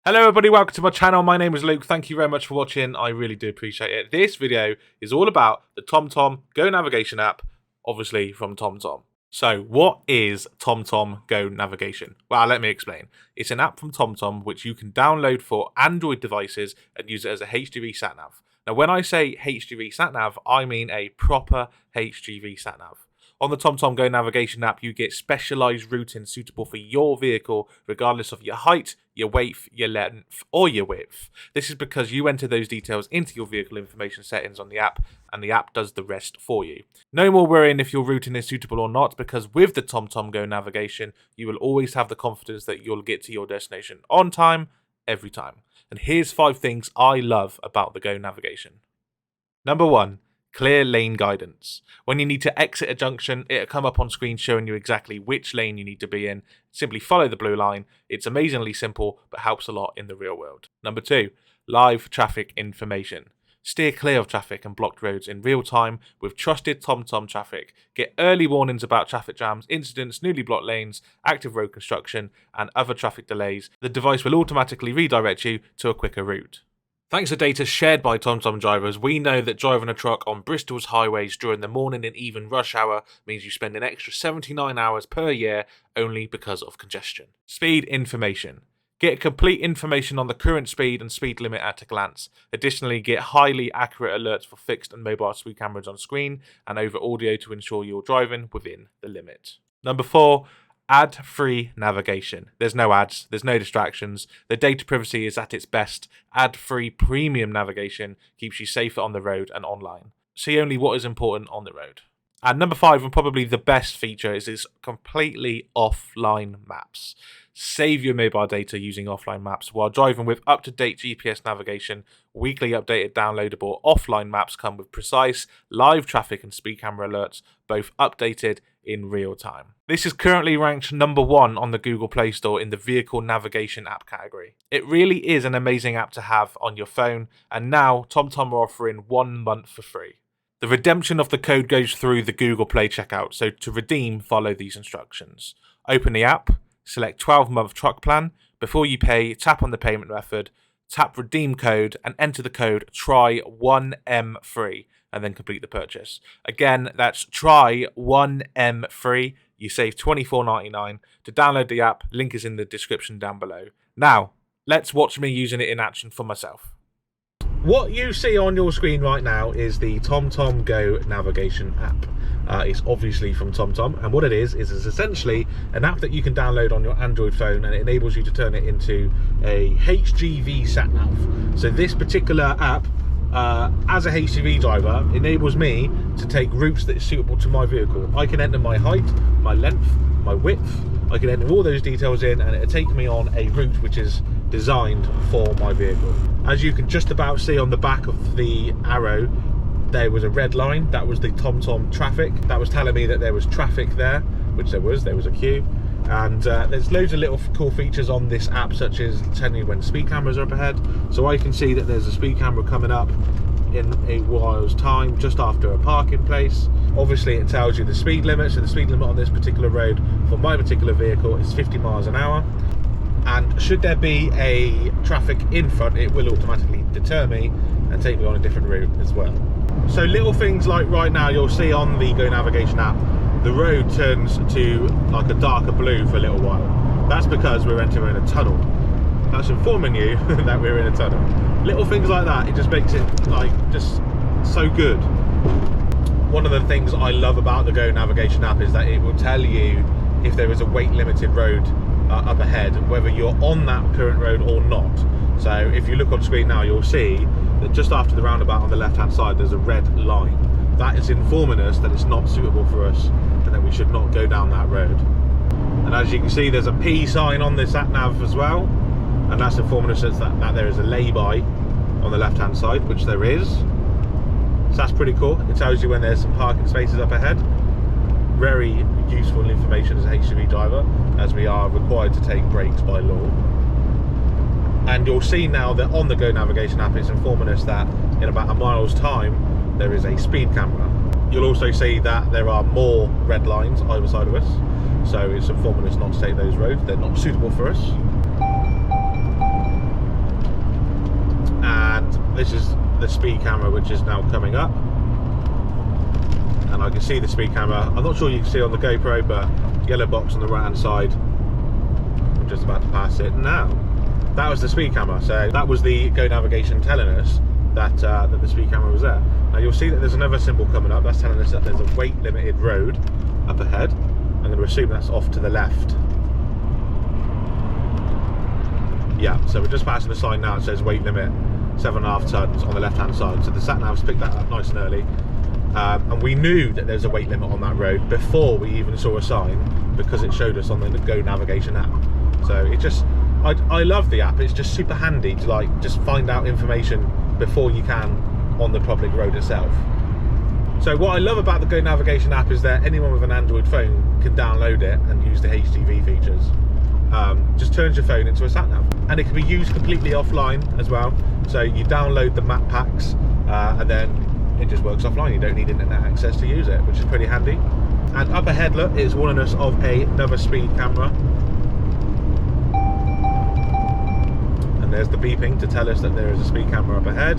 Hello everybody, welcome to my channel. My name is Luke. Thank you very much for watching. I really do appreciate it. This video is all about the TomTom Go Navigation app, obviously from TomTom. So what is TomTom Go Navigation? Well, let me explain. It's an app from TomTom which you can download for Android devices and use it as a HGV sat-nav. Now when I say HGV sat-nav, I mean a proper HGV sat-nav. On the TomTom Go Navigation app, you get specialised routing suitable for your vehicle, regardless of your height, your weight, your length, or your width. This is because you enter those details into your vehicle information settings on the app, and the app does the rest for you. No more worrying if your routing is suitable or not, because with the TomTom Go Navigation, you will always have the confidence that you'll get to your destination on time, every time. And here's 5 things I love about the Go Navigation. Number 1. Clear lane guidance. When you need to exit a junction, it'll come up on screen showing you exactly which lane you need to be in. Simply follow the blue line. It's amazingly simple, but helps a lot in the real world. Number 2, live traffic information. Steer clear of traffic and blocked roads in real time with trusted TomTom traffic. Get early warnings about traffic jams, incidents, newly blocked lanes, active road construction, and other traffic delays. The device will automatically redirect you to a quicker route. Thanks to data shared by TomTom drivers, we know that driving a truck on Bristol's highways during the morning and even rush hour means you spend an extra 79 hours per year only because of congestion. Speed information. Get complete information on the current speed and speed limit at a glance. Additionally, get highly accurate alerts for fixed and mobile speed cameras on screen and over audio to ensure you're driving within the limit. Number 4. Ad-free navigation. There's no ads, there's no distractions, the data privacy is at its best. Ad-free premium navigation keeps you safer on the road and online. See only what is important on the road. And number 5, and probably the best feature, is its completely offline maps. Save your mobile data using offline maps while driving with up-to-date GPS navigation. Weekly updated downloadable offline maps come with precise live traffic and speed camera alerts, both updated in real time. This is currently ranked number 1 on the Google Play Store in the vehicle navigation app category. It really is an amazing app to have on your phone, and now TomTom are offering 1 month for free. The redemption of the code goes through the Google Play checkout, so to redeem, follow these instructions. Open the app, select 12-month truck plan. Before you pay, tap on the payment method, tap redeem code, and enter the code TRY1M3, and then complete the purchase. Again, that's TRY1M3. You save $24.99. To download the app, link is in the description down below. Now, let's watch me using it in action for myself. What you see on your screen right now is the TomTom Go Navigation app. It's obviously from TomTom, and what it is it's essentially an app that you can download on your Android phone, and it enables you to turn it into a HGV sat-nav. So this particular app, as a HGV driver, enables me to take routes that is suitable to my vehicle. I can enter my height, my length, my width. I can enter all those details in, and it'll take me on a route which is designed for my vehicle. As you can just about see on the back of the arrow, there was a red line. That was the TomTom traffic. That was telling me that there was traffic there, which there was a queue. And there's loads of little cool features on this app, such as telling you when speed cameras are up ahead. So I can see that there's a speed camera coming up in a while's time, just after a parking place. Obviously it tells you the speed limit. So the speed limit on this particular road for my particular vehicle is 50 miles an hour. And should there be a traffic in front, it will automatically deter me and take me on a different route as well. So little things like right now, you'll see on the Go Navigation app, the road turns to like a darker blue for a little while. That's because we're entering a tunnel. That's informing you that we're in a tunnel. Little things like that, it just makes it like just so good. One of the things I love about the Go Navigation app is that it will tell you if there is a weight limited road up ahead, whether you're on that current road or not. So if you look on screen now, you'll see that just after the roundabout on the left hand side there's a red line. That is informing us that it's not suitable for us and that we should not go down that road. And as you can see, there's a P sign on this sat nav as well, and that's informing us that there is a lay-by on the left hand side, which there is. So that's pretty cool. It tells you when there's some parking spaces up ahead. Very useful information as a HGV driver, as we are required to take breaks by law. And you'll see now that on the Go Navigation app, it's informing us that in about a mile's time there is a speed camera. You'll also see that there are more red lines either side of us, so it's informing us not to take those roads. They're not suitable for us. the speed camera, which is now coming up. And I can see the speed camera. I'm not sure you can see on the GoPro, but yellow box on the right hand side. I'm just about to pass it now. That was the speed camera, so that was the Go navigation telling us that that the speed camera was there. Now you'll see that there's another symbol coming up that's telling us that there's a weight limited road up ahead. I'm going to assume that's off to the left. Yeah, so we're just passing the sign now. It says weight limit 7.5 tons on the left hand side. So the sat nav's picked that up nice and early. And we knew that there's a weight limit on that road before we even saw a sign, because it showed us on the Go navigation app. So it just, I love the app. It's just super handy to like just find out information before you can on the public road itself. So what I love about the Go navigation app is that anyone with an Android phone can download it and use the HGV features. Just turns your phone into a sat nav, and it can be used completely offline as well. So you download the map packs and then it just works offline. You don't need internet access to use it, which is pretty handy. And up ahead, look, it's warning us of another speed camera. And there's the beeping to tell us that there is a speed camera up ahead.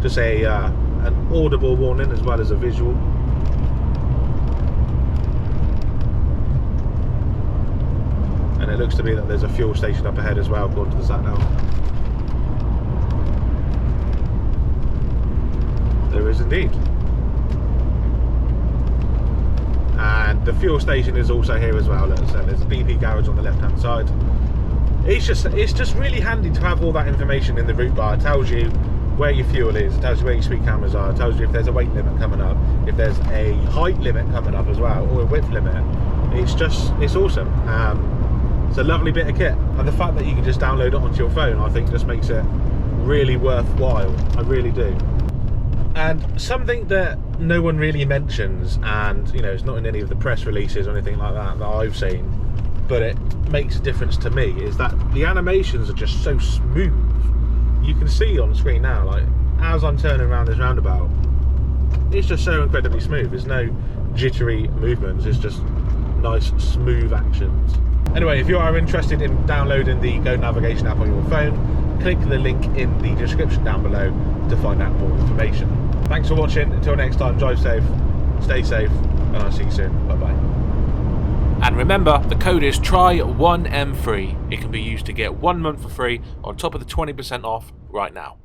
Just an audible warning as well as a visual. And it looks to be that there's a fuel station up ahead as well, according to the sat nav. There is indeed. And the fuel station is also here as well. So there's a BP garage on the left hand side. It's just really handy to have all that information in the route bar. It tells you where your fuel is, it tells you where your speed cameras are, it tells you if there's a weight limit coming up, if there's a height limit coming up as well, or a width limit. It's awesome. It's a lovely bit of kit, and the fact that you can just download it onto your phone, I think just makes it really worthwhile. I really do. And something that no one really mentions, and you know, it's not in any of the press releases or anything like that that I've seen, but it makes a difference to me, is that the animations are just so smooth. You can see on the screen now, like as I'm turning around this roundabout, it's just so incredibly smooth. There's no jittery movements, it's just nice smooth actions. Anyway, if you are interested in downloading the Go navigation app on your phone, click the link in the description down below to find out more information. Thanks for watching. Until next time, drive safe, stay safe, and I'll see you soon. Bye bye. And remember, the code is TRY1M3. It can be used to get 1 month for free on top of the 20% off right now.